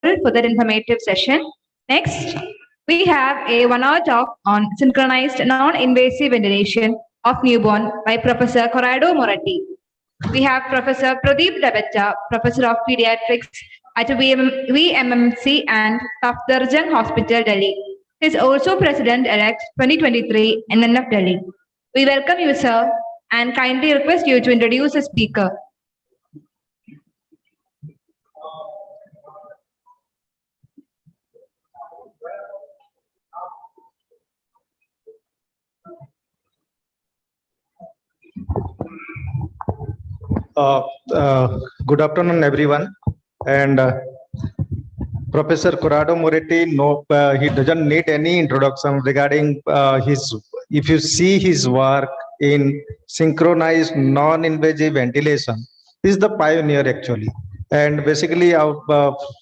for that informative session. Next, we have a 1-hour talk on synchronized non-invasive ventilation of newborn by Professor Corrado Moretti. We have Professor Pradeep Dabetta, Professor of Pediatrics at VMMC and Safdarjung Hospital, Delhi. He is also President-elect 2023 FNNF Delhi. We welcome you, sir, and kindly request you to introduce the speaker. Good afternoon, everyone. And Professor Corrado Moretti, he doesn't need any introduction regarding if you see his work in synchronized non-invasive ventilation, he's the pioneer actually. And basically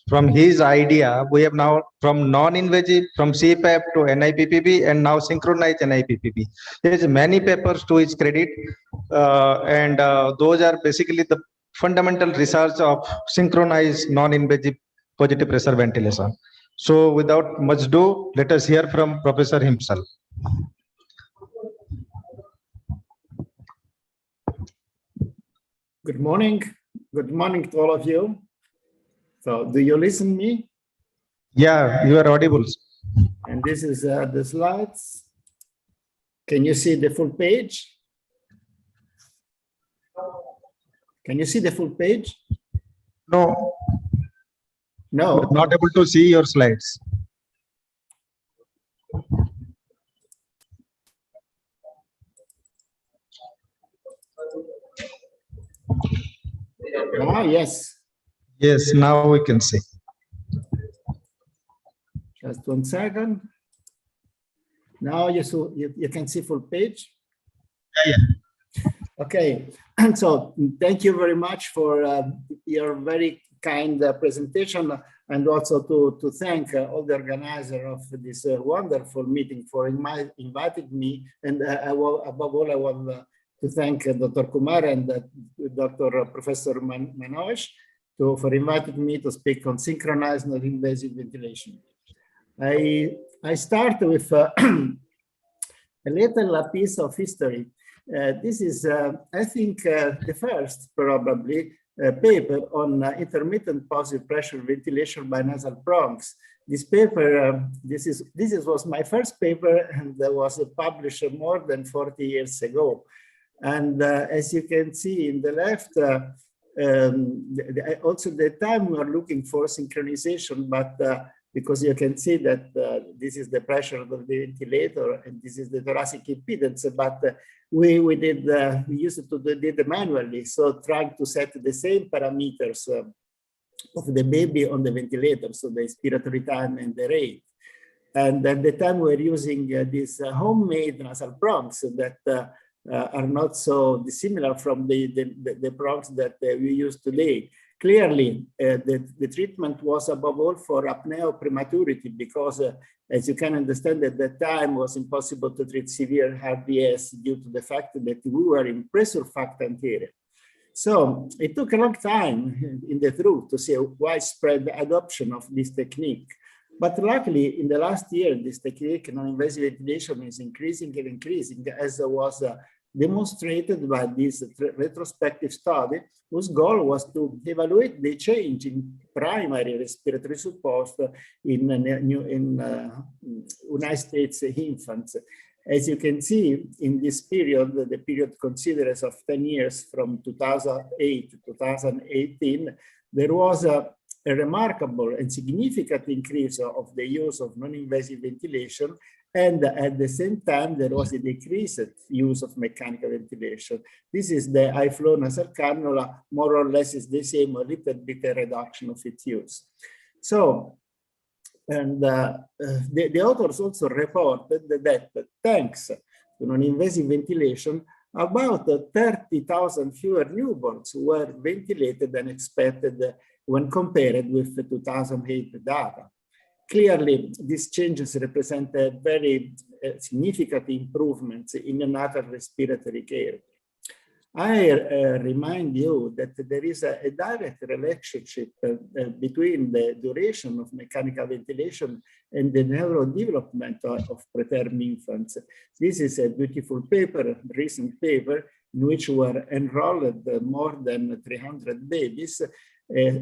from his idea, we have now from non-invasive, from CPAP to NIPPB, and now synchronized NIPPB. There's many papers to his credit, and those are basically the fundamental research of synchronized non-invasive positive pressure ventilation. So without much ado, let us hear from Professor himself. Good morning. Good morning to all of you. So do you listen to me? Yeah, you are audible. And this is the slides. Can you see the full page? Can you see the full page? No. No. I'm not able to see your slides. Ah, yes. Yes, now we can see. Just 1 second. Now you can see full page. Yeah. Okay, so thank you very much for your very kind presentation, and also to thank all the organizers of this wonderful meeting for inviting me. And above all, I want to thank Dr. Kumar and Dr. Professor Manoj for inviting me to speak on synchronized non-invasive ventilation. I start with a little piece of history. This is, I think, the first probably paper on intermittent positive pressure ventilation by nasal bronchs. This paper, this was my first paper, and that was published more than 40 years ago. And as you can see in the left, also the time we are looking for synchronization, but because you can see that this is the pressure of the ventilator and this is the thoracic impedance, but we used to do it manually, so trying to set the same parameters of the baby on the ventilator, so the expiratory time and the rate. And at the time we were using these homemade nasal bronchs that are not so dissimilar from the bronchs that we use today. Clearly, the treatment was above all for apnea prematurity, because as you can understand, at that time was impossible to treat severe RDS due to the fact that we were in pre-surfactant area. So it took a long time, in the truth, to see a widespread adoption of this technique. But luckily, in the last year, this technique, non-invasive ventilation, is increasing and increasing, as was demonstrated by this retrospective study, whose goal was to evaluate the change in primary respiratory support in United States infants. As you can see, in this period, the period considered as of 10 years from 2008 to 2018, there was a remarkable and significant increase of the use of non-invasive ventilation, and at the same time, there was a decreased use of mechanical ventilation. This is the high-flow nasal cannula, more or less is the same, a little bit a reduction of its use. So, and the authors also reported that thanks to non-invasive ventilation, about 30,000 fewer newborns were ventilated than expected when compared with the 2008 data. Clearly, these changes represent a very significant improvements in neonatal respiratory care. I remind you that there is a direct relationship between the duration of mechanical ventilation and the neurodevelopment of preterm infants. This is a beautiful paper, recent paper, in which were enrolled more than 300 babies,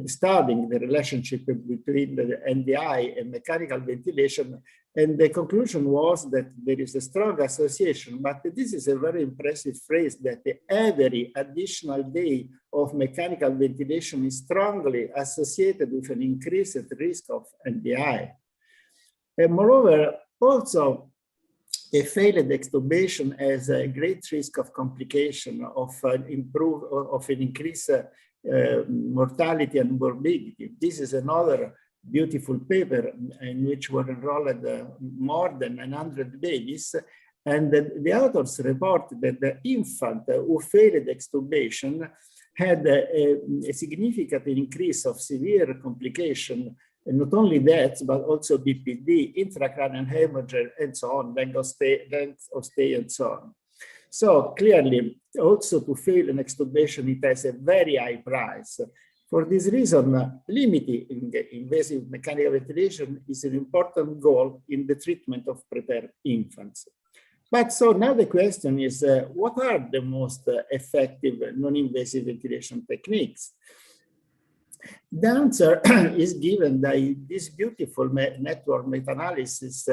studying the relationship between the NDI and mechanical ventilation. And the conclusion was that there is a strong association, but this is a very impressive phrase, that every additional day of mechanical ventilation is strongly associated with an increased risk of NDI. And moreover, also, a failed extubation has a great risk of complication, of an increased mortality and morbidity. This is another beautiful paper in which were enrolled more than 900 babies, and the authors report that the infant who failed extubation had a significant increase of severe complication, and not only deaths, but also BPD, intracranial hemorrhage, and so on, length of stay, and so on. So clearly, also to fail an extubation, it has a very high price. For this reason, limiting invasive mechanical ventilation is an important goal in the treatment of preterm infants. But so now the question is, what are the most effective non-invasive ventilation techniques? The answer is given by this beautiful network meta-analysis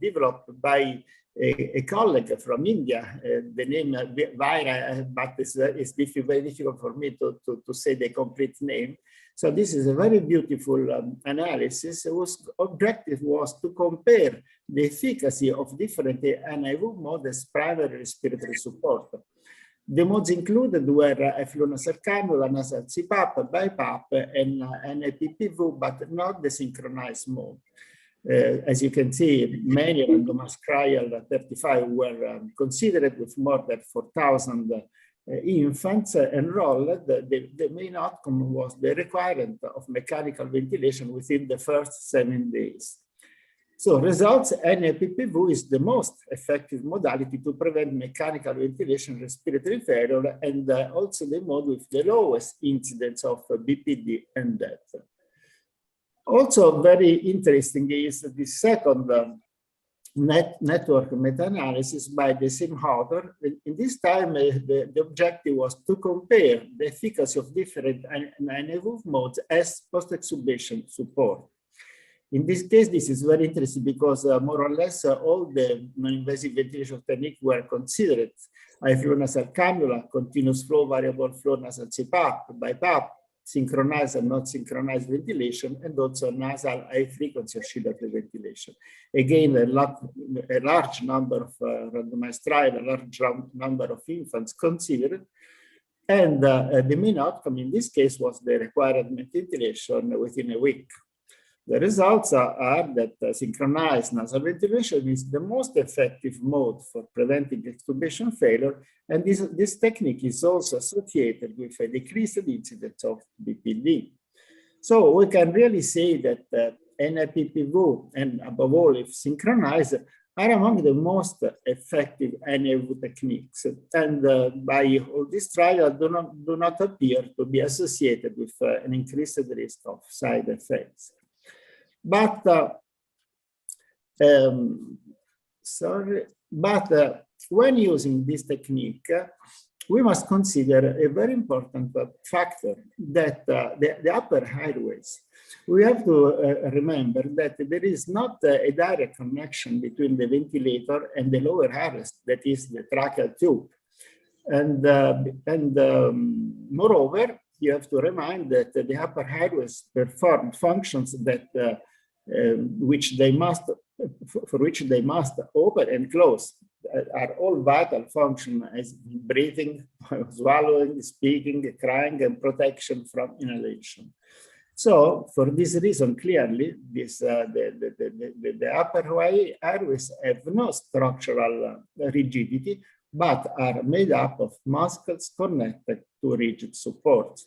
developed by a colleague from India. The name Vaira, but it's very difficult for me to say the complete name. So this is a very beautiful analysis whose objective was to compare the efficacy of different NIV modes as primary respiratory support. The modes included were effluent cannula, nasal CPAP, BiPAP, and NIPPV, but not the synchronized mode. As you can see, many randomized trials, 35, were considered with more than 4,000 infants enrolled. The main outcome was the requirement of mechanical ventilation within the first 7 days. So results, NIPPV is the most effective modality to prevent mechanical ventilation respiratory failure, and also the mode with the lowest incidence of BPD and death. Also very interesting is the second network meta-analysis by the same author. In this time, the objective was to compare the efficacy of different NIV modes as post-extubation support. In this case, this is very interesting because more or less all the non-invasive ventilation techniques were considered. High-flow nasal cannula, continuous flow, variable flow nasal CPAP, BiPAP, synchronized and not synchronized ventilation, and also nasal high-frequency oscillatory ventilation. Again, a large number of randomized trials, a large number of infants considered, and the main outcome in this case was the required ventilation within a week. The results are that synchronized nasal ventilation is the most effective mode for preventing extubation failure, and this technique is also associated with a decreased incidence of BPD. So we can really say that NIPPV, and above all, if synchronized, are among the most effective NIV techniques, and by all these trials do not appear to be associated with an increased risk of side effects. But when using this technique, we must consider a very important factor, that the upper airways. We have to remember that there is not a direct connection between the ventilator and the lower airways, that is the tracheal tube. And moreover, you have to remind that the upper airways perform functions that for which they must open and close, are all vital functions as breathing, swallowing, speaking, crying, and protection from inhalation. So for this reason, clearly, the upper airways have no structural rigidity, but are made up of muscles connected to rigid supports.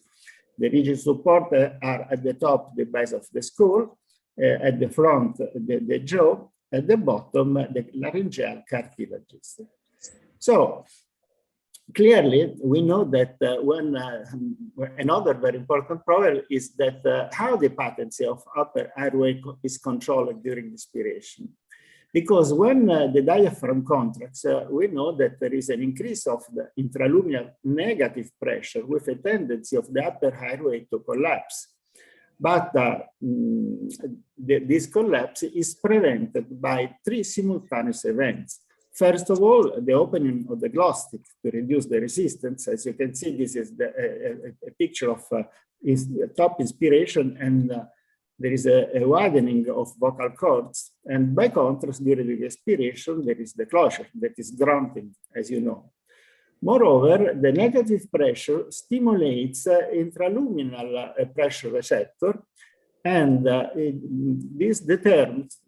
The rigid supports are at the top, the base of the skull, at the front, the jaw, at the bottom, the laryngeal cartilages. So Clearly, we know that another very important problem is that how the patency of upper airway is controlled during expiration. Because when the diaphragm contracts, we know that there is an increase of the intraluminal negative pressure with a tendency of the upper airway to collapse. But this collapse is prevented by three simultaneous events. First of all, the opening of the glottis to reduce the resistance. As you can see, this is a picture of top inspiration, and there is a widening of vocal cords. And by contrast, during the expiration, there is the closure that is grunting, as you know. Moreover, the negative pressure stimulates intraluminal pressure receptor, and this determines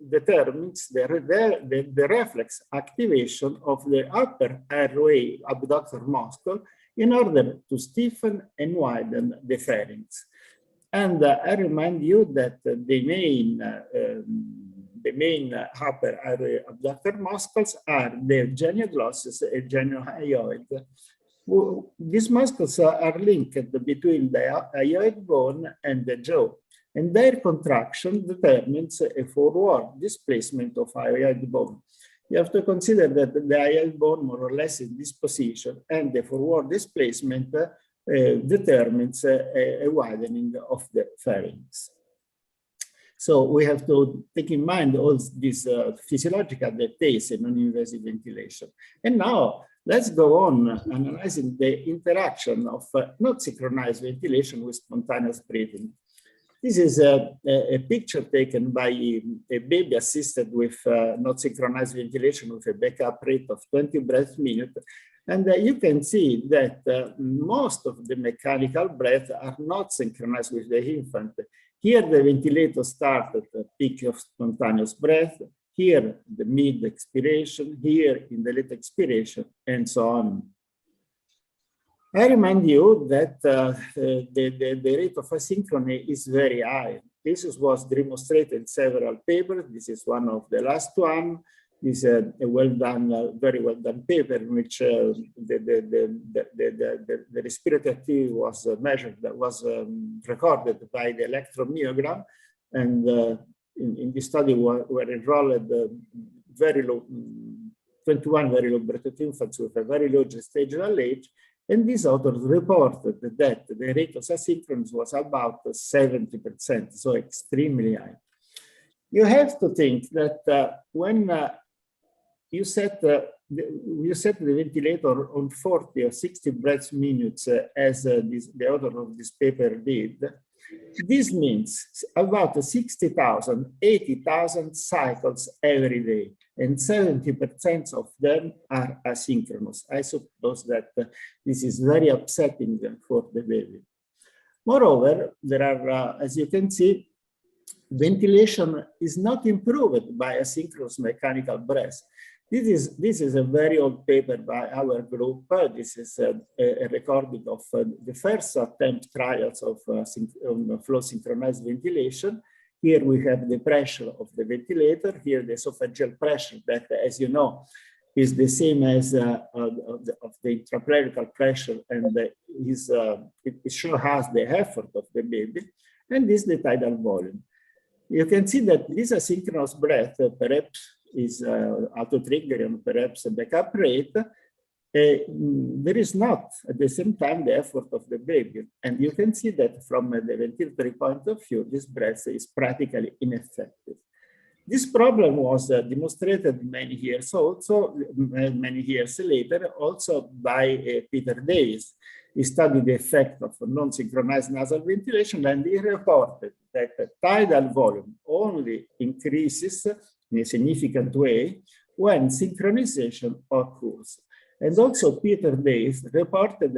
the reflex activation of the upper airway abductor muscle in order to stiffen and widen the pharynx. And I remind you that the main upper airway abductor muscles are the genioglossus and geniohyoid. These muscles are linked between the hyoid bone and the jaw, and their contraction determines a forward displacement of hyoid bone. You have to consider that the hyoid bone more or less in this position, and the forward displacement determines a widening of the pharynx. So we have to take in mind all these physiological details in non-invasive ventilation. And now let's go on analyzing the interaction of not synchronized ventilation with spontaneous breathing. This is a picture taken by a baby assisted with not synchronized ventilation with a backup rate of 20 breaths per minute. And you can see that most of the mechanical breaths are not synchronized with the infant. Here, the ventilator started at the peak of spontaneous breath, here, the mid expiration, here in the late expiration, and so on. I remind you that the rate of asynchrony is very high. This was demonstrated in several papers. This is one of the last one. This is a very well done paper in which the respiratory activity was measured, that was recorded by the electromyogram. And in this study were enrolled very low, 21 very low breath infants with a very low gestational age. And these authors reported that the rate of asynchronous was about 70%, so extremely high. You have to think that when you set the ventilator on 40 or 60 breaths minutes, as the author of this paper did, this means about 60,000, 80,000 cycles every day, and 70% of them are asynchronous. I suppose that this is very upsetting for the baby. Moreover, there are, as you can see, ventilation is not improved by asynchronous mechanical breath. This is a very old paper by our group. This is a recording of the first attempt trials of flow synchronized ventilation. Here we have the pressure of the ventilator. Here the esophageal pressure that, as you know, is the same as of the intrapleural pressure, and it shows us the effort of the baby. And this is the tidal volume. You can see that this asynchronous breath perhaps is auto-triggering, perhaps a backup rate. There is not at the same time the effort of the baby. And you can see that from the ventilatory point of view, this breath is practically ineffective. This problem was demonstrated many years later, also by Peter Davis. He studied the effect of non-synchronized nasal ventilation, and he reported that the tidal volume only increases in a significant way when synchronization occurs. And also Peter Davis reported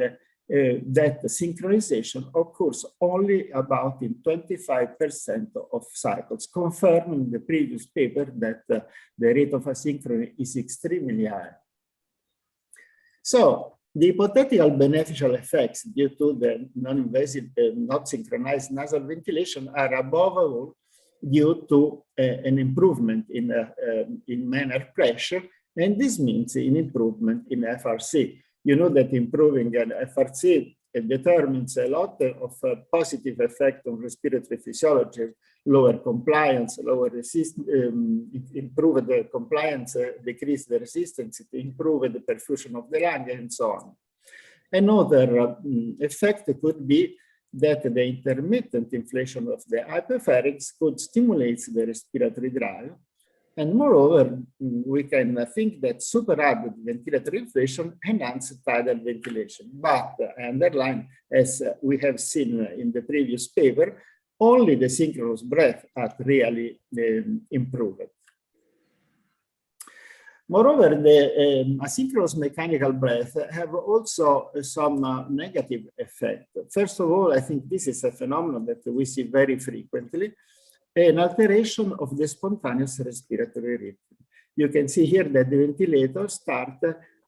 that synchronization occurs only about in 25% of cycles, confirming the previous paper that the rate of asynchrony is extremely high. So the hypothetical beneficial effects due to the non-invasive, not synchronized nasal ventilation are above all due to an improvement in manner pressure, and this means an improvement in FRC. You know that improving an FRC determines a lot of positive effect on respiratory physiology, lower compliance, lower resistance, improve the compliance, decrease the resistance, improve the perfusion of the lung, and so on. Another effect could be that the intermittent inflation of the hypopharynx could stimulate the respiratory drive. And moreover, we can think that super-rapid ventilatory inflation enhances tidal ventilation. But I underline, as we have seen in the previous paper, only the synchronous breath are really improved. Moreover, the asynchronous mechanical breath have also some negative effect. First of all, I think this is a phenomenon that we see very frequently, an alteration of the spontaneous respiratory rhythm. You can see here that the ventilator starts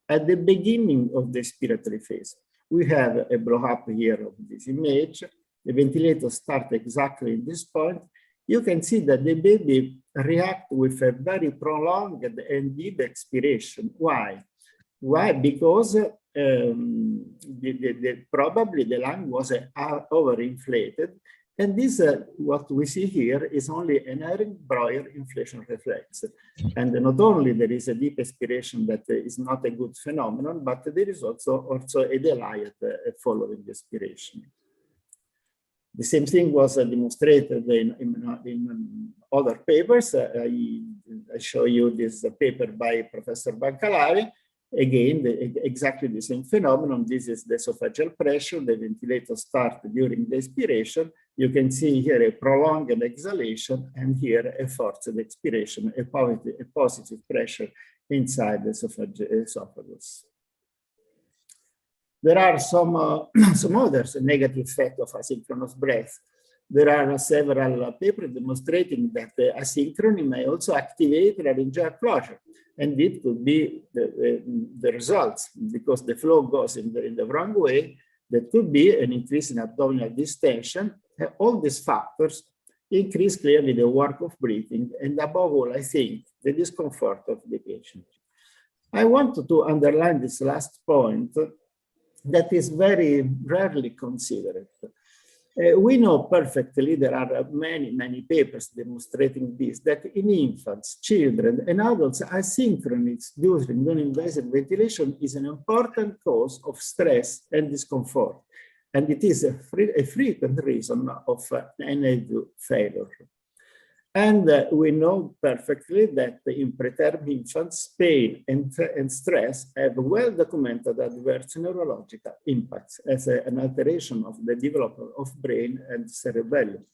at the beginning of the respiratory phase. We have a blow-up here of this image. The ventilator starts exactly at this point. You can see that the baby reacts with a very prolonged and deep expiration. Why? Why? Because probably the lung was overinflated. And this, what we see here is only an Ehrenbreuer inflation reflex. And not only there is a deep expiration that is not a good phenomenon, but there is also a delay following the expiration. The same thing was demonstrated in other papers. I show you this paper by Professor Bancalari. Again, exactly the same phenomenon. This is the esophageal pressure. The ventilator starts during the expiration. You can see here a prolonged exhalation, and here a forced expiration, a positive pressure inside the esophagus. There are some others negative effects of asynchronous breath. There are several papers demonstrating that the asynchrony may also activate laryngeal closure. And it could be the results, because the flow goes in the wrong way. That could be an increase in abdominal distension. All these factors increase clearly the work of breathing, and above all, I think, the discomfort of the patient. I want to underline this last point that is very rarely considered. We know perfectly, there are many papers demonstrating this, that in infants, children, and adults, asynchronous during non-invasive ventilation is an important cause of stress and discomfort. And it is a frequent reason of NIV failure. And we know perfectly that in preterm infants, pain and stress have well-documented adverse neurological impacts as an alteration of the development of brain and cerebellum.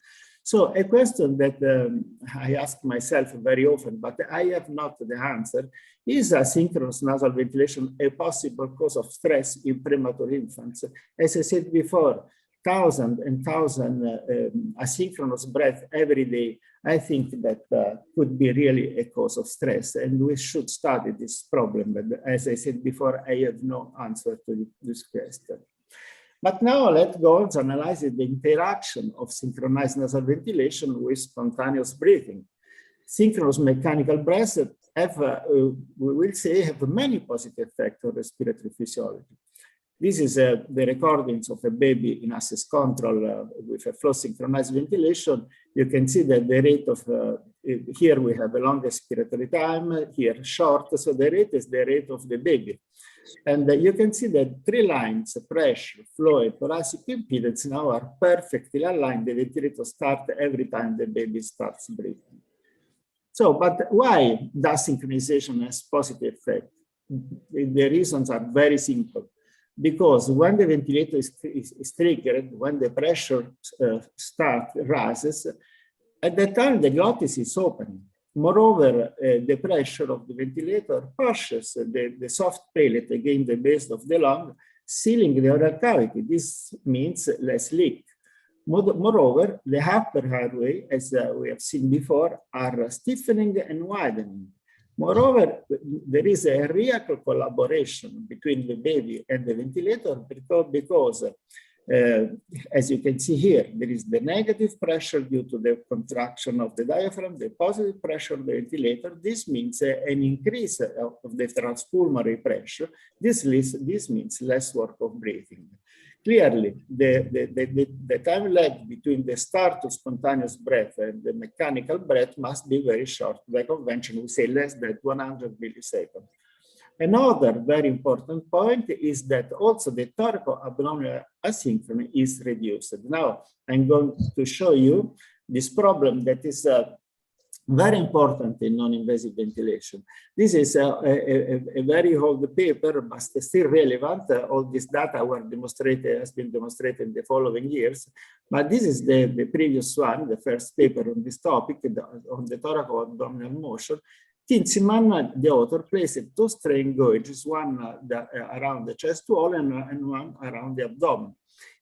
So a question that I ask myself very often, but I have not the answer, is asynchronous nasal ventilation a possible cause of stress in premature infants? As I said before, thousands and thousands asynchronous breath every day, I think that could be really a cause of stress, and we should study this problem. But as I said before, I have no answer to this question. But now let's go on to analyze the interaction of synchronized nasal ventilation with spontaneous breathing. Synchronous mechanical breaths have, we will say, have many positive effects on respiratory physiology. This is the recordings of a baby in access control with a flow synchronized ventilation. You can see that the rate of, here we have a long respiratory time, here short, so the rate is the rate of the baby. And you can see that three lines, pressure, flow, and thoracic impedance now are perfectly aligned. The ventilator starts every time the baby starts breathing. So, but why does synchronization has positive effect? The reasons are very simple. Because when the ventilator is triggered, when the pressure rises, at that time the glottis is open. Moreover, the pressure of the ventilator pushes the soft palate against the base of the lung, sealing the oral cavity. This means less leak. Moreover, the upper airway, as we have seen before, are stiffening and widening. Moreover, there is a real collaboration between the baby and the ventilator because As you can see here, there is the negative pressure due to the contraction of the diaphragm, the positive pressure of the ventilator. This means an increase of the transpulmonary pressure. This means less work of breathing. Clearly, the time lag between the start of spontaneous breath and the mechanical breath must be very short. By convention, we say less than 100 milliseconds. Another very important point is that also the thoraco-abdominal asynchrony is reduced. Now, I'm going to show you this problem that is very important in non-invasive ventilation. This is a very old paper, but still relevant. All this data has been demonstrated in the following years. But this is the previous one, the first paper on this topic, on the thoraco-abdominal motion. Kinziman, the author, placed two strain gauges, one around the chest wall and one around the abdomen.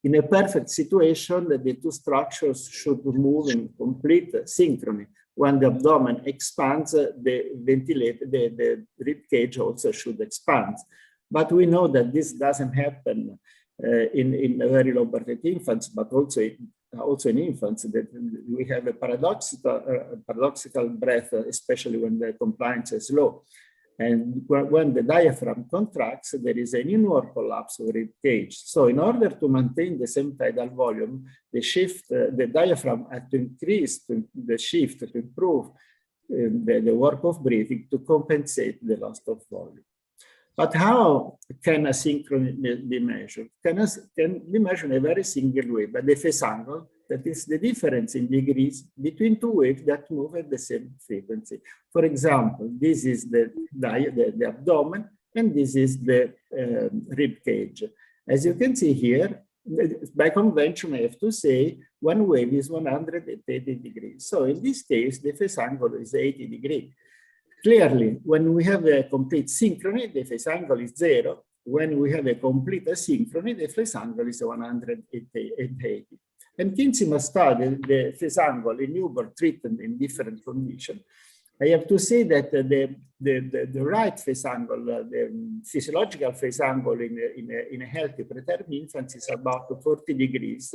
In a perfect situation, the two structures should move in complete synchrony. When the abdomen expands, the rib cage also should expand. But we know that this doesn't happen in very low birth weight infants, but also in infants, that we have a paradoxical breath, especially when the compliance is low. And when the diaphragm contracts, there is an inward collapse of rib cage. So in order to maintain the same tidal volume, the diaphragm has to increase the shift to improve the work of breathing to compensate the loss of volume. But how can asynchrony be measured? Can be measured in a very single way, by the phase angle, that is the difference in degrees between two waves that move at the same frequency. For example, this is the abdomen, and this is the rib cage. As you can see here, by convention, I have to say one wave is 180 degrees. So in this case, the phase angle is 80 degrees. Clearly, when we have a complete synchrony, the phase angle is 0. When we have a complete asynchrony, the phase angle is 180. And Kinziman studied the phase angle in newborn treated in different conditions. I have to say that the right phase angle, the physiological phase angle in a healthy preterm infant is about 40 degrees,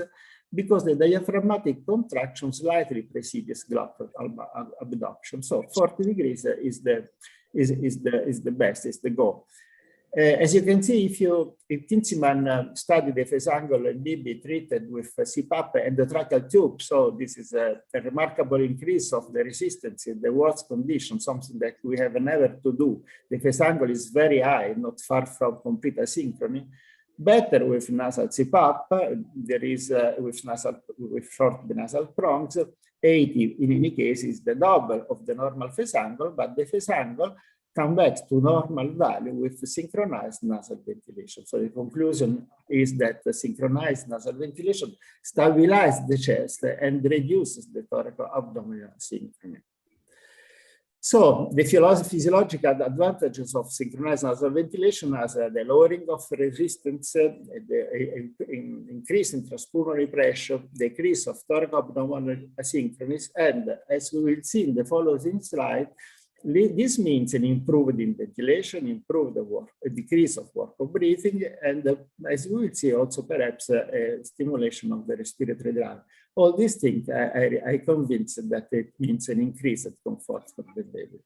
because the diaphragmatic contraction slightly precedes glottal abduction. So 40 degrees is the best, is the goal. As you can see, if Kinziman studied the phase angle in BB treated with CPAP and the tracheal tube, so this is a remarkable increase of the resistance in the worst condition, something that we have never to do. The phase angle is very high, not far from complete asynchrony. Better with nasal CPAP, there is with short nasal prongs. 80 in any case is the double of the normal phase angle, but the phase angle come back to normal value with synchronized nasal ventilation. So the conclusion is that the synchronized nasal ventilation stabilizes the chest and reduces the thoraco-abdominal synchrony. So the physiological advantages of synchronized nasal ventilation as the lowering of resistance, the increase in transpulmonary pressure, decrease of thoraco-abdominal asynchronous, and as we will see in the following slide, this means an improvement in ventilation, improved a decrease of work of breathing, and as we will see also perhaps a stimulation of the respiratory drive. All these things I convinced that it means an increase of comfort for the baby.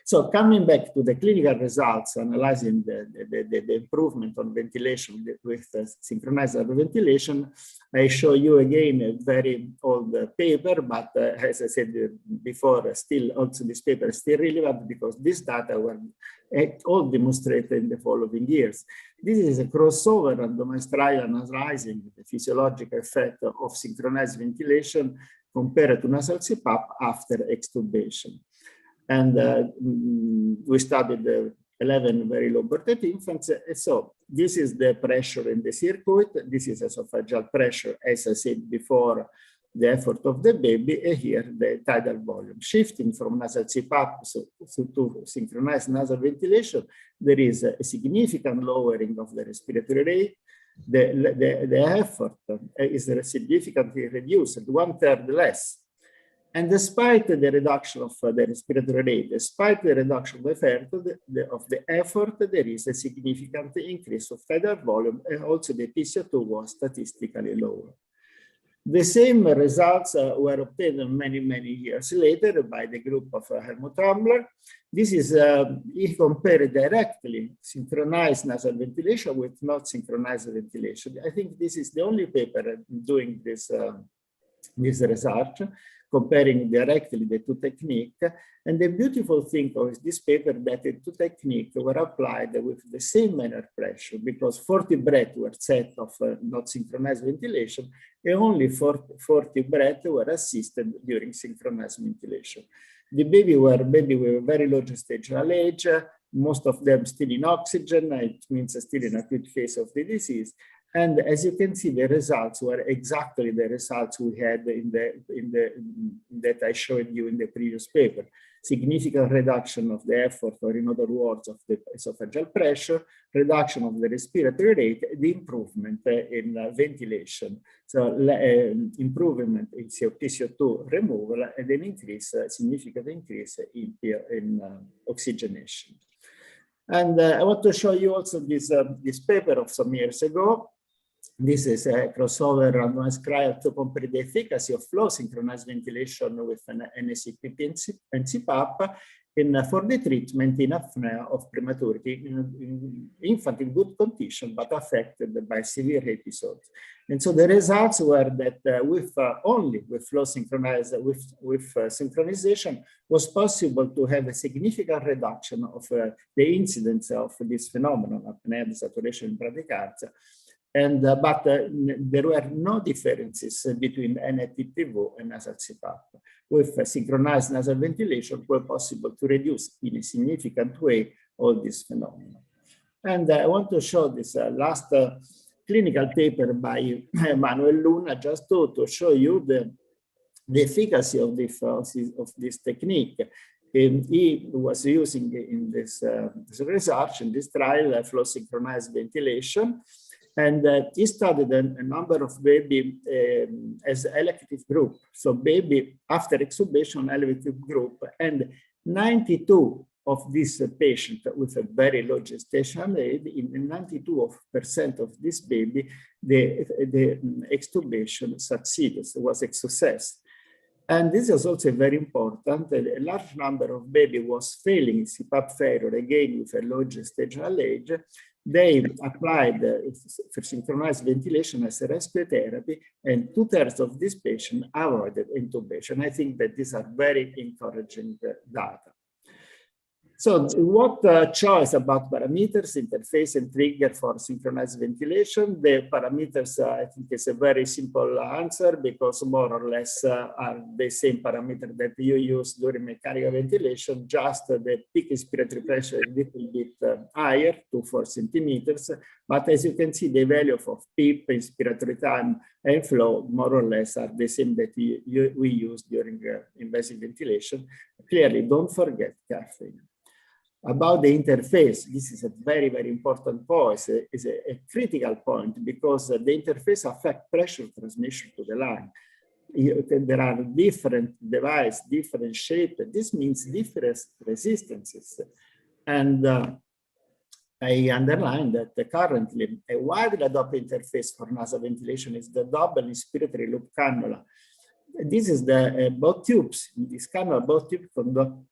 So coming back to the clinical results, analyzing the improvement on ventilation with synchronized ventilation, I show you again a very old paper, but as I said before, still also this paper is still relevant because this data were all demonstrated in the following years. This is a crossover randomized trial analyzing the physiological effect of synchronized ventilation compared to nasal CPAP after extubation. And we studied 11 very low birth weight infants. So this is the pressure in the circuit. This is esophageal pressure, as I said before, the effort of the baby, and here the tidal volume. Shifting from nasal CPAP to synchronized nasal ventilation, there is a significant lowering of the respiratory rate. The effort is significantly reduced, 1/3 less. And despite the reduction of the respiratory rate, despite the reduction of the effort, there is a significant increase of tidal volume, and also the PCO2 was statistically lower. The same results were obtained many, many years later by the group of Helmut Ambler. This is, he compared directly synchronized nasal ventilation with not synchronized ventilation. I think this is the only paper doing this, this research, comparing directly the two techniques. And the beautiful thing of this paper that the two techniques were applied with the same inner pressure, because 40 breaths were set of not synchronized ventilation, and only 40 breaths were assisted during synchronized ventilation. The baby were with a very low gestational age, most of them still in oxygen, it means still in acute phase of the disease. And as you can see, the results were exactly the results we had that I showed you in the previous paper. Significant reduction of the effort, or in other words, of the esophageal pressure, reduction of the respiratory rate, the improvement in ventilation. So improvement in PCO2 removal, and an increase, significant increase in oxygenation. And I want to show you also this paper of some years ago. This is a crossover randomized trial to compare the efficacy of flow synchronized ventilation with an NSCPP and CPAP for the treatment in apnea of prematurity in infant in good condition, but affected by severe episodes. And so the results were that only with flow synchronized, with synchronization, was possible to have a significant reduction of the incidence of this phenomenon, apnea desaturation in bradycardia. And, but there were no differences between NATPV and nasal CPAP. With synchronized nasal ventilation, it was possible to reduce in a significant way all this phenomenon. And I want to show this last clinical paper by Manuel Luna, just to show you the efficacy of this technique. He was using in this research, in this trial, flow synchronized ventilation. And he studied a number of baby as elective group. So baby after extubation, elective group, and 92 of these patients with a very low gestational age, in 92% of this baby, the extubation succeeded, was a success. And this is also very important. A large number of baby was failing CPAP failure, again with a low gestational age. They applied for synchronized ventilation as a rescue therapy, and 2/3 of these patients avoided intubation. I think that these are very encouraging data. So what choice about parameters, interface, and trigger for synchronized ventilation? The parameters, I think, is a very simple answer, because more or less are the same parameter that you use during mechanical ventilation, just the peak inspiratory pressure is a little bit higher, 2-4 centimeters. But as you can see, the value of PEEP, inspiratory time, and flow more or less are the same that we use during invasive ventilation. Clearly, don't forget caffeine. About the interface, this is a very, very important point. It's a critical point, because the interface affects pressure transmission to the lung. There are different devices, different shape. This means different resistances. And I underline that currently a widely adopted interface for nasal ventilation is the double inspiratory loop cannula. This is the both tubes. This cannula, both tubes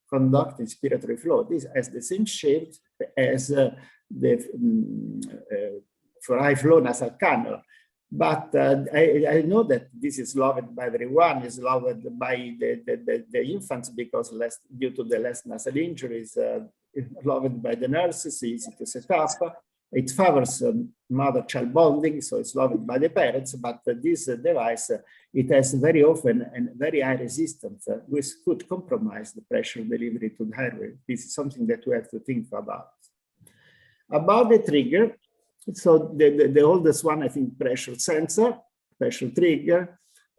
conduct inspiratory flow. This has the same shape as for high flow nasal cannula. But I know that this is loved by everyone, is loved by the infants, because due to the less nasal injuries, loved by the nurses, easy to set up. It favors mother-child bonding, so it's loved by the parents, but this device, it has very often and very high resistance, which could compromise the pressure delivery to the airway. This is something that we have to think about. About the trigger, so the oldest one, I think, pressure sensor, pressure trigger.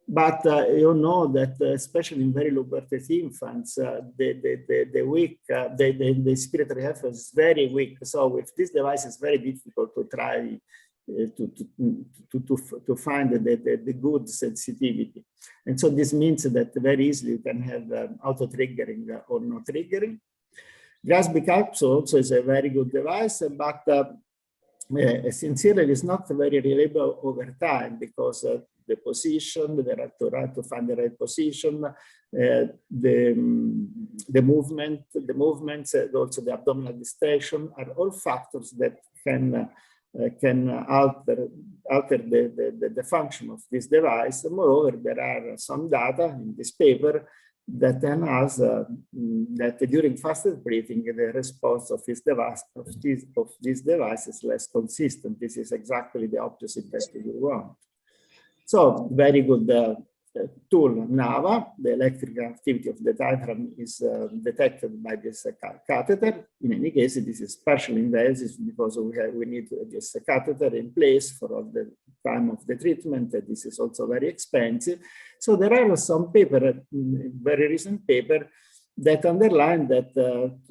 But you know that especially in very low birth weight infants, the respiratory effort is very weak. So with this device, it's very difficult to try to find the good sensitivity. And so this means that very easily you can have auto-triggering or no triggering. Grasby capsule also is a very good device, but sincerely it's not very reliable over time because the position, to find the right position, the movements, and also the abdominal distension are all factors that can alter the function of this device. Moreover, there are some data in this paper that tell us that during fasted breathing, the response of this device is less consistent. This is exactly the opposite that we want. So very good tool, NAVA. The electrical activity of the diaphragm is detected by this catheter. In any case, this is partially invasive because we need this catheter in place for all the time of the treatment. This is also very expensive. So there are some paper, very recent paper, that underline that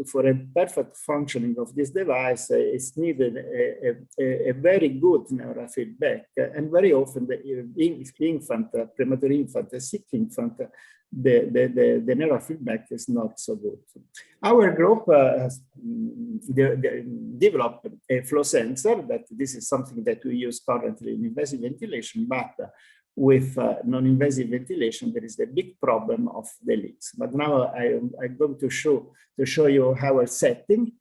for a perfect functioning of this device, it's needed a very good neural feedback. And very often the infant, premature infant, a sick infant, the neural feedback is not so good. Our group developed a flow sensor, that this is something that we use currently in invasive ventilation, but with non-invasive ventilation, there is a big problem of the leaks. But now I'm going to show you our setting.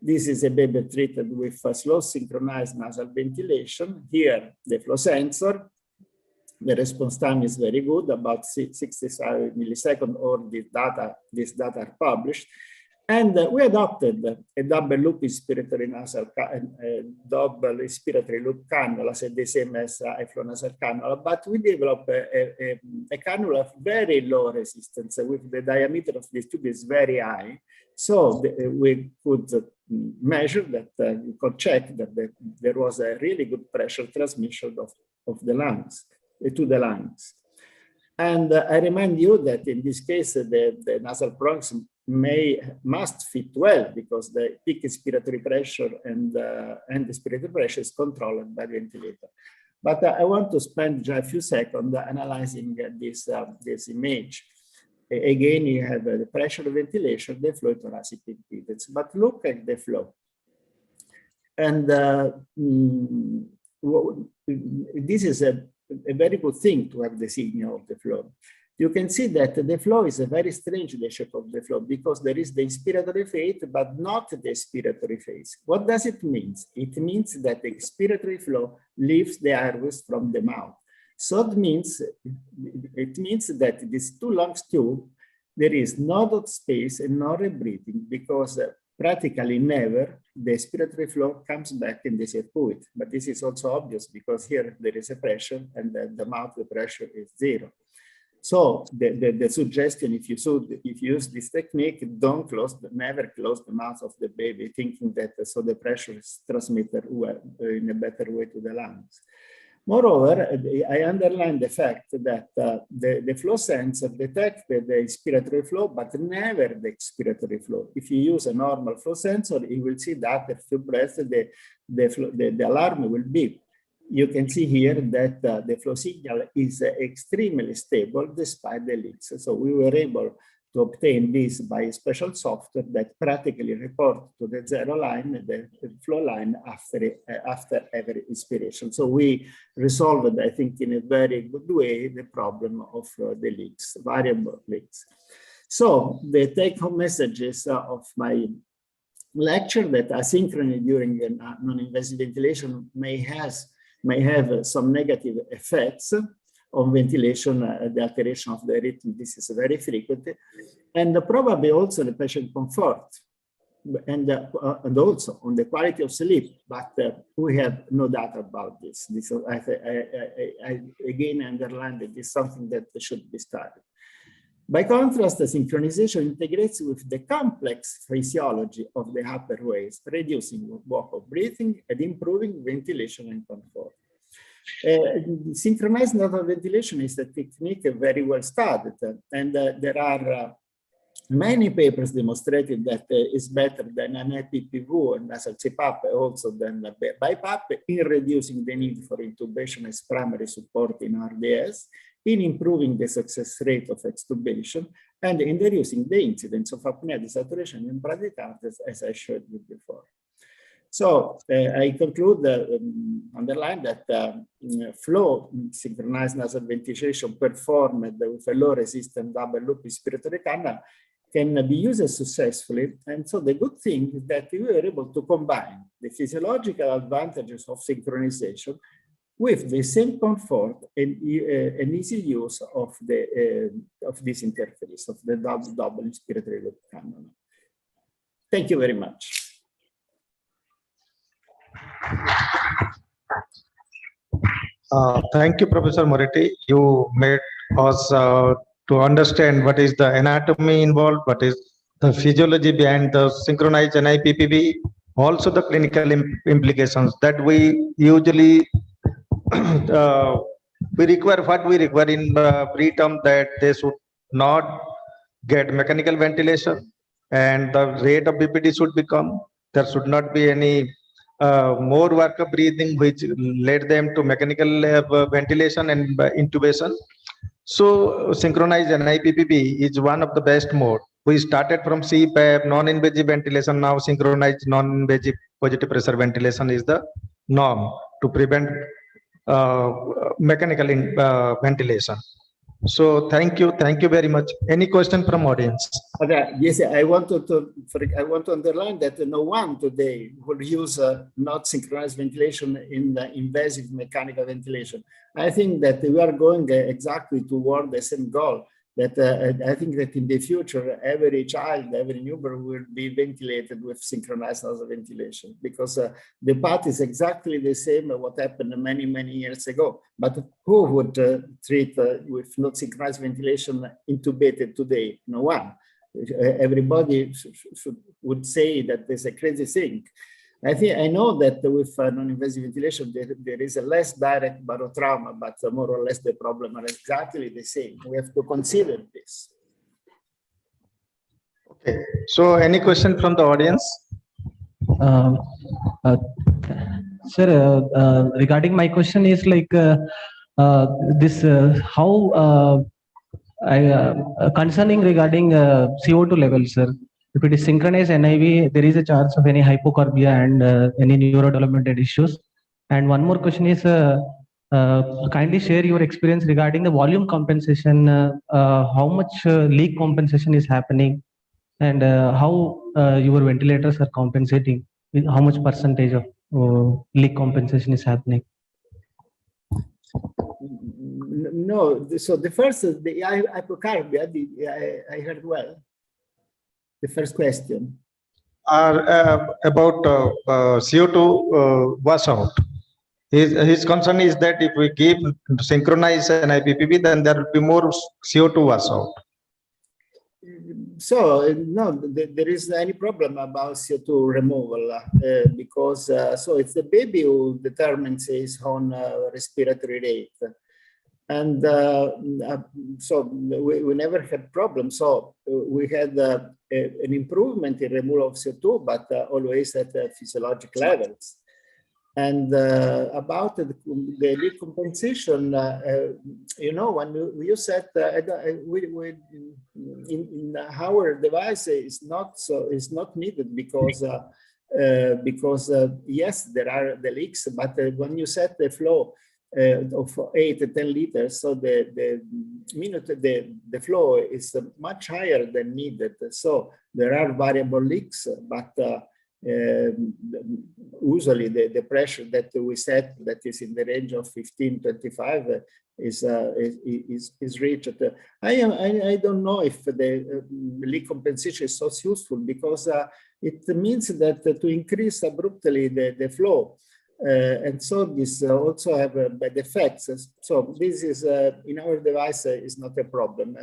This is a baby treated with slow synchronized nasal ventilation. Here, the flow sensor. The response time is very good, about 65 milliseconds, or this data are published. And we adopted a double loop inspiratory nasal, double inspiratory loop cannula, so the same as flow nasal cannula, but we developed a cannula of very low resistance, with the diameter of this tube is very high. So we could measure that, we could check that there was a really good pressure transmission of the lungs, to the lungs. And I remind you that in this case, the nasal prongs must fit well, because the peak inspiratory pressure and the expiratory pressure is controlled by the ventilator. But I want to spend just a few seconds analyzing this image. Again, you have the pressure ventilation, the flow, thoracic impedance. But look at the flow. And this is a very good thing to have the signal of the flow. You can see that the flow is a very strange, the shape of the flow, because there is the inspiratory phase, but not the expiratory phase. What does it mean? It means that the expiratory flow leaves the airways from the mouth. So it means that this two lungs tube, there is no dot space and no rebreathing, because practically never the expiratory flow comes back in the circuit. But this is also obvious because here there is a pressure, and the mouth, the pressure is zero. So the suggestion, if you use this technique, never close the mouth of the baby, thinking that so the pressure is transmitted in a better way to the lungs. Moreover, I underline the fact that the flow sensor detects the inspiratory flow, but never the expiratory flow. If you use a normal flow sensor, you will see that after a few breaths, the alarm will beep. You can see here that the flow signal is extremely stable despite the leaks. So we were able to obtain this by a special software that practically reports to the zero line, the flow line after every inspiration. So we resolved, I think, in a very good way, the problem of the leaks, variable leaks. So the take-home messages of my lecture, that asynchrony during non-invasive ventilation may have some negative effects on ventilation, the alteration of the rhythm. This is very frequent, and probably also the patient comfort, and also on the quality of sleep. But we have no data about this. I again underline that this is something that should be studied. By contrast, the synchronization integrates with the complex physiology of the upper ways, reducing vocal breathing and improving ventilation and comfort. Synchronized nasal ventilation is a technique very well studied, and there are Many papers demonstrated that it's better than an IPPV and nasal CPAP, also than the BiPAP, in reducing the need for intubation as primary support in RDS, in improving the success rate of extubation, and in reducing the incidence of apnea desaturation in bradycardias, as I showed you before. So I conclude, underline that flow synchronized nasal ventilation performed with a low resistant double loop respiratory canal can be used successfully. And so the good thing is that we were able to combine the physiological advantages of synchronization with the same comfort and easy use of this interface, of the double respiratory loop canal. Thank you very much. Thank you, Professor Moretti. You made us to understand what is the anatomy involved, what is the physiology behind the synchronized NIPPV, also the clinical implications that we usually we require in preterm, that they should not get mechanical ventilation and the rate of BPD should become, there should not be any more work of breathing which led them to mechanical ventilation and intubation. So synchronized NIPPV is one of the best mode. We started from CPAP, non-invasive ventilation, now synchronized non-invasive positive pressure ventilation is the norm to prevent mechanical ventilation. So thank you very much. Any question from audience? Okay. Yes, I want to underline that no one today will use not synchronized ventilation in the invasive mechanical ventilation. I think that we are going exactly toward the same goal. That I think that in the future, every child, every newborn will be ventilated with synchronized nasal ventilation, because the path is exactly the same what happened many years ago. But who would treat with not synchronized ventilation intubated today? No one. Everybody would say that there's a crazy thing. I know that with non-invasive ventilation, there is a less direct barotrauma, but more or less the problem are exactly the same. We have to consider this. Okay. So any question from the audience? Sir, regarding my question is like concerning regarding CO2 levels, sir. If it is synchronized NIV, there is a chance of any hypocarbia and any neurodevelopmental issues. And one more question is, kindly share your experience regarding the volume compensation, how much leak compensation is happening, and how your ventilators are compensating, how much percentage of leak compensation is happening. No, so the first, the hypocarbia, I heard well. The first question. About CO2 washout. His concern is that if we keep synchronize an IPPV, then there will be more CO2 washout. So no, there is any problem about CO2 removal because so it's the baby who determines his own respiratory rate. And so we never had problems. So we had an improvement in removal of CO2, but always at physiologic levels. And about the leak compensation, you know, when you said in our device is not needed because yes, there are the leaks, but when you set the flow of 8 to 10 liters, so the flow is much higher than needed. So there are variable leaks, but usually the pressure that we set, that is in the range of 15-25, is reached. I don't know if the leak compensation is so useful, because it means that to increase abruptly the flow, and so this also have bad effects. So this is in our device is not a problem.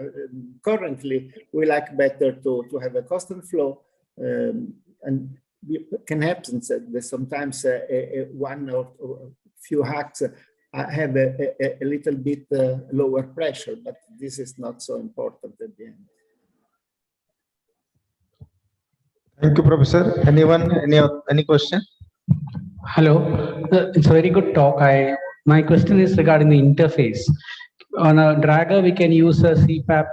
Currently, we like better to have a constant flow, and it can happen that sometimes one or few hacks have a little bit lower pressure, but this is not so important at the end. Thank you, Professor. Anyone, any question? Hello, it's a very good talk. My question is regarding the interface. On a dragger, we can use a CPAP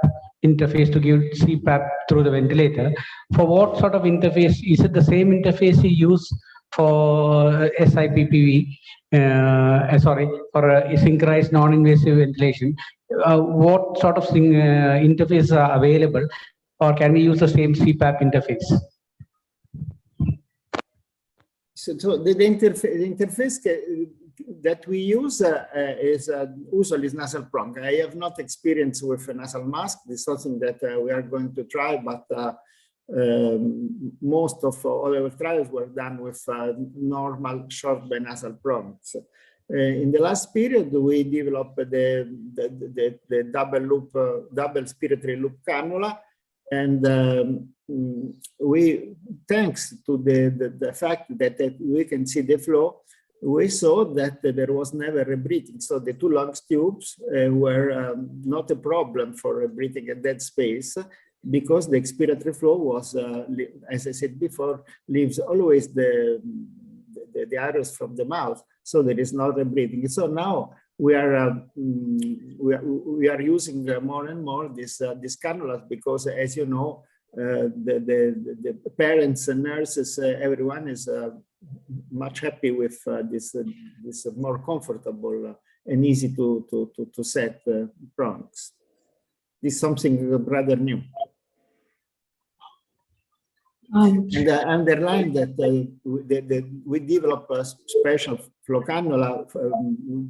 interface to give CPAP through the ventilator. For what sort of interface? Is it the same interface you use for SIPPV? For a synchronized non-invasive ventilation. What sort of interface are available, or can we use the same CPAP interface? So the interface that we use is usually nasal prong. I have not experience with a nasal mask. This is something that we are going to try, but most of all our trials were done with normal short binasal prongs. In the last period, we developed the double respiratory loop cannula, and we, thanks to the fact that we can see the flow, we saw that there was never rebreathing. So the two lungs tubes were not a problem for breathing at that space, because the expiratory flow was, as I said before, leaves always the areas from the mouth, so there is not a breathing. So now we are using more and more these cannulas, because, as you know, the parents and nurses, everyone is much happy with this more comfortable and easy to set prongs. This is something rather new. And I underline that we developed a special flow cannula,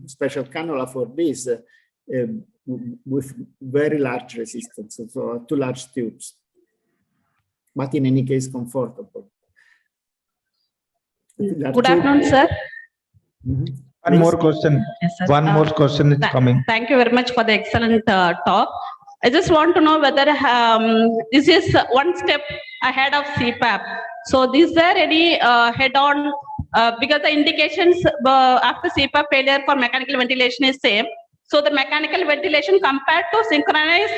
special cannula for this, with very large resistance, so 2 large tubes, but in any case comfortable. Good afternoon, sir. One more question. Yes, sir. One more question is coming. Thank you very much for the excellent talk. I just want to know whether this is one step ahead of CPAP. So is there any head-on, because the indications after CPAP failure for mechanical ventilation is same. So the mechanical ventilation compared to synchronized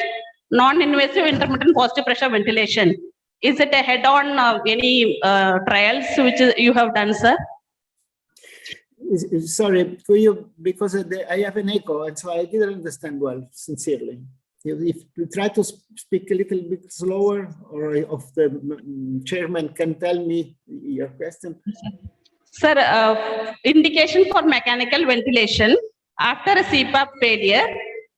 non-invasive intermittent positive pressure ventilation, is it a head-on any trials which you have done, sir? Sorry, could you, because I have an echo, and so I didn't understand well, sincerely. If you try to speak a little bit slower, or if the chairman can tell me your question. Sir, indication for mechanical ventilation after a CPAP failure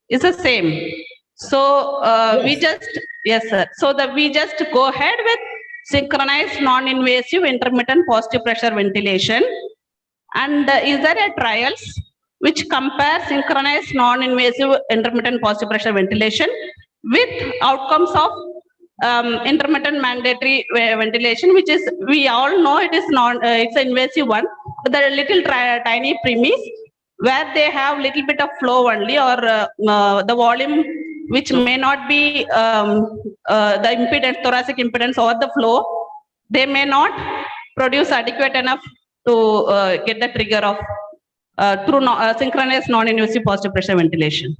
is the same. So Yes. we just, yes, sir. So we just go ahead with synchronized non-invasive intermittent positive pressure ventilation. And is there a trials which compare synchronized non-invasive intermittent positive pressure ventilation with outcomes of intermittent mandatory ventilation, which is, we all know it is it's an invasive one, but there are little tiny premise where they have little bit of flow only, or the volume which may not be the impedance, thoracic impedance or the flow, they may not produce adequate enough to get the trigger of through synchronized non-invasive positive pressure ventilation.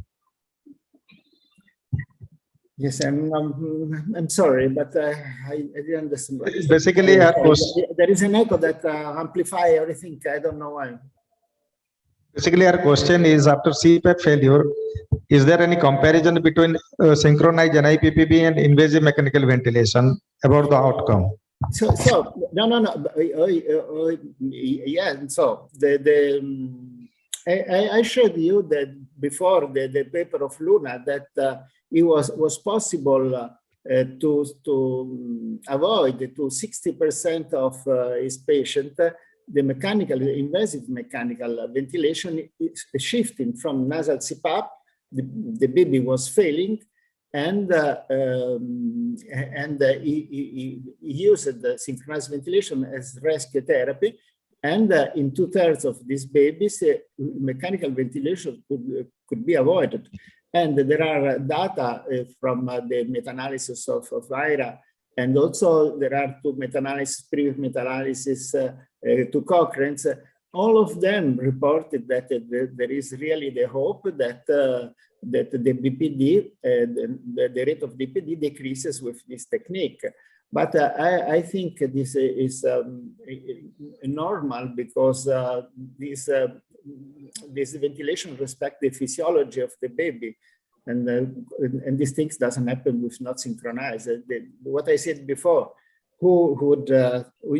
Yes, I'm sorry, but I didn't understand. Basically, our question. There is an echo that amplify everything. I don't know why. Basically, our question is, after CPAP failure, is there any comparison between synchronized NIPPV and invasive mechanical ventilation about the outcome? So no. Yeah. So I showed you that before the paper of Luna that it was possible to avoid to 60% of his patient the invasive mechanical ventilation is shifting from nasal CPAP. The baby was failing, and he used the synchronized ventilation as rescue therapy. And in 2/3 of these babies, mechanical ventilation could be avoided. And there are data from the meta-analysis of VIRA, and also there are two previous meta-analysis to Cochrane's. All of them reported that there is really the hope that the BPD, the rate of BPD decreases with this technique. But I think this is normal because this ventilation respects the physiology of the baby, and these things doesn't happen with not synchronized. What I said before, who would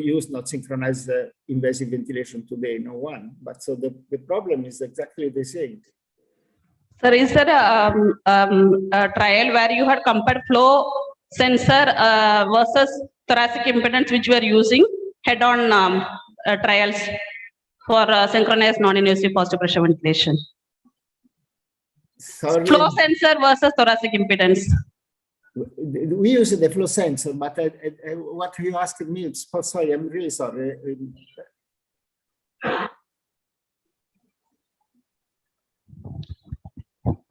use not synchronized invasive ventilation today? No one. But so the problem is exactly the same. Sir, is there a trial where you had compared flow sensor versus thoracic impedance, which we are using head-on trials for synchronized non-invasive positive pressure ventilation? Sorry. Flow sensor versus thoracic impedance. We use the flow sensor, but what you asked me, sorry, I'm really sorry.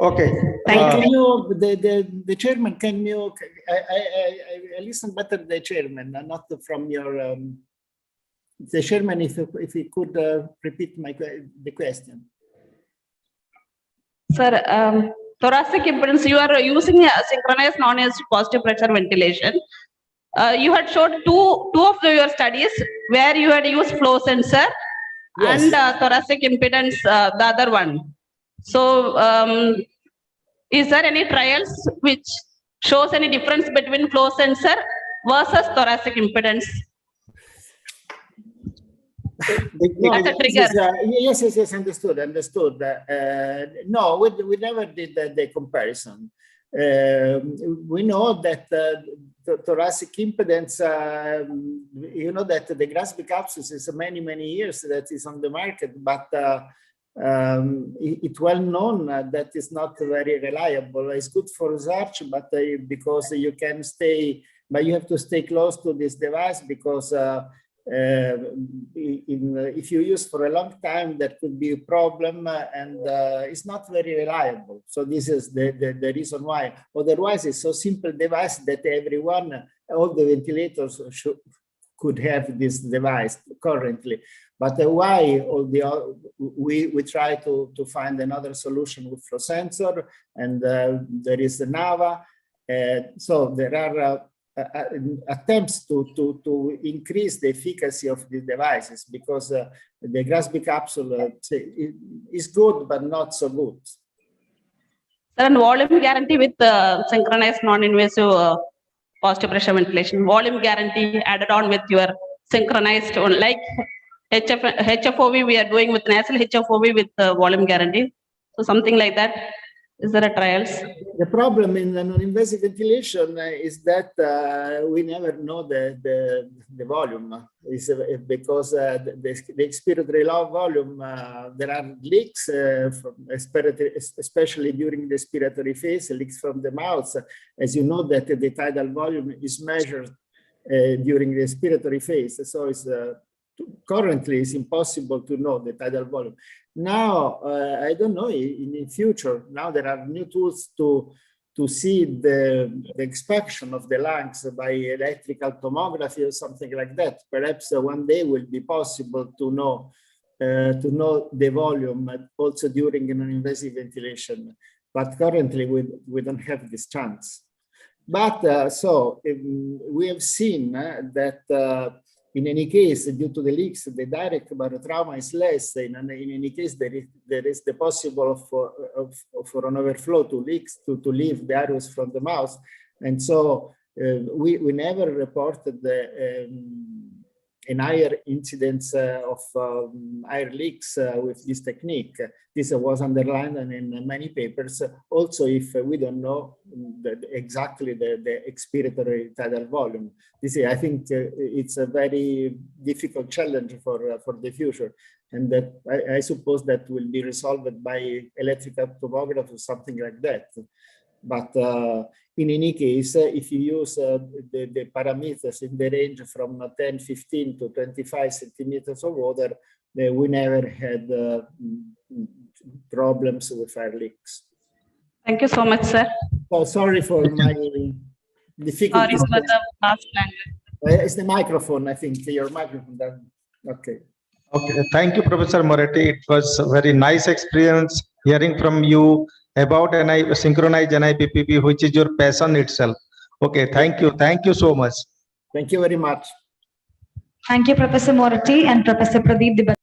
Okay. Can you, the chairman, can you, I listen better to the chairman, not from your, the chairman, if he could repeat the question. Sir, thoracic impedance, you are using a synchronized non-invasive positive pressure ventilation. You had showed two of your studies where you had used flow sensor, Yes. and thoracic impedance, the other one. So, is there any trials which shows any difference between flow sensor versus thoracic impedance? No, As a trigger. yes, understood. No, we never did the comparison. We know that the thoracic impedance, you know that the Grasby capsules is many years that is on the market, but it's well known that is not very reliable. It's good for research, but because you can stay, but you have to stay close to this device because if you use for a long time, that could be a problem, and it's not very reliable. So this is the reason why. Otherwise, it's so simple device that everyone, all the ventilators could have this device currently. But why we try to find another solution with flow sensor, and there is the NAVA. So there are attempts to increase the efficacy of the devices, because the Grasby capsule is good, but not so good. And volume guarantee with synchronized non-invasive positive pressure ventilation, volume guarantee added on with your synchronized one, like HFOV we are doing with nasal HFOV with volume guarantee. So something like that. Is there a trials? The problem in the non-invasive ventilation is that we never know the volume. It's because the expiratory volume, there are leaks, from especially during the expiratory phase, leaks from the mouth. As you know, that the tidal volume is measured during the expiratory phase. So it's currently it's impossible to know the tidal volume. Now, I don't know, in the future, now there are new tools to see the expansion of the lungs by electrical tomography or something like that. Perhaps one day will be possible to know the volume also during an invasive ventilation. But currently we don't have this chance. But we have seen that in any case, due to the leaks, the direct barotrauma is less. In any case, there is the possible for an overflow to leaks to leave the airways from the mouth. And so we never reported an higher incidence of air leaks with this technique. This was underlined in many papers. Also, if we don't know exactly the expiratory tidal volume. This is, I think it's a very difficult challenge for the future. And that I suppose that will be resolved by electrical tomography or something like that. But in any case, if you use the parameters in the range from 10, 15 to 25 centimeters of water, we never had problems with air leaks. Thank you so much, sir. Oh, sorry for my difficulties. Sorry for the last language. It's the microphone, I think, your microphone. Okay. Okay, thank you, Professor Moretti. It was a very nice experience hearing from you about synchronized NIPPP, which is your passion itself. Okay, thank you so much. Thank you very much. Thank you, Professor Moretti and Professor Pradeep.